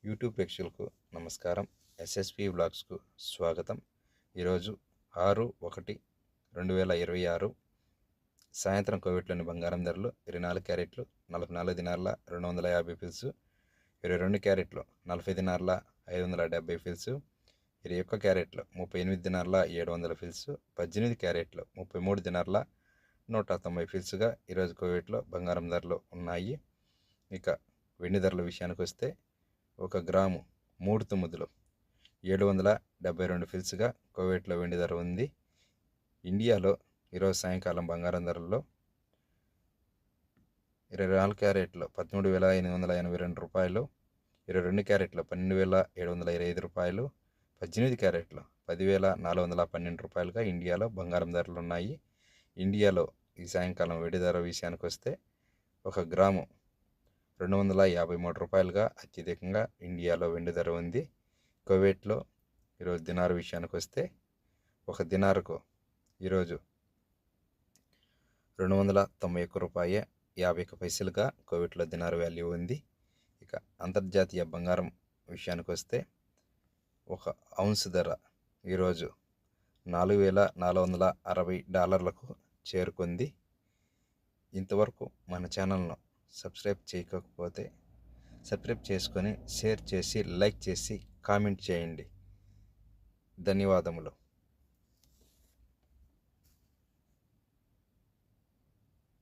YouTube ప్రేక్షకులకు నమస్కారం. SSP వ్లాగ్స్కు స్వాగతం. ఈరోజు 6/1/2026 సాయంత్రం కోవిట్లోని బంగారం ధరలు 24 క్యారెట్లు 44 దినార్ల 250 ఫిల్స్, 22 క్యారెట్లు 40 దినార్ల 570 ఫిల్స్, 21 క్యారెట్లు 38 దినార్ల 700 ఫిల్స్, 18 క్యారెట్లు 33 దినార్ల 190 ఫిల్స్గా ఈరోజు కోవిట్లో బంగారం ధరలు ఉన్నాయి. ఇక వెండి ధరల విషయానికి వస్తే 1 గ్రాము 3 తొమ్మిదిలో 772 ఫిల్స్గా కోవేట్లో వెండి ధర ఉంది. ఇండియాలో ఈరోజు సాయంకాలం బంగారం ధరల్లో 24 క్యారెట్లు 13,882 రూపాయలు, 22 క్యారెట్లు 12,725 రూపాయలు, 18 క్యారెట్లు 10,412 రూపాయలుగా ఇండియాలో బంగారం ధరలు ఉన్నాయి. ఇండియాలో ఈ సాయంకాలం వెండి ధర విషయానికి వస్తే 1 గ్రాము 253 రూపాయలుగా అత్యధికంగా ఇండియాలో వెండి ధర ఉంది. కువైట్లో ఈరోజు దినారు విషయానికి వస్తే 1 దినారుకు ఈరోజు 291 రూపాయ 51 పైసలుగా కువైట్లో దినారు వాల్యూ ఉంది. ఇక అంతర్జాతీయ బంగారం విషయానికి వస్తే 1 ఔన్స్ ధర ఈరోజు $4,460 చేరుకుంది. ఇంతవరకు మన ఛానల్ను సబ్స్క్రైబ్ చేయకపోతే సబ్స్క్రైబ్ చేసుకొని షేర్ చేసి లైక్ చేసి కామెంట్ చేయండి. ధన్యవాదములు.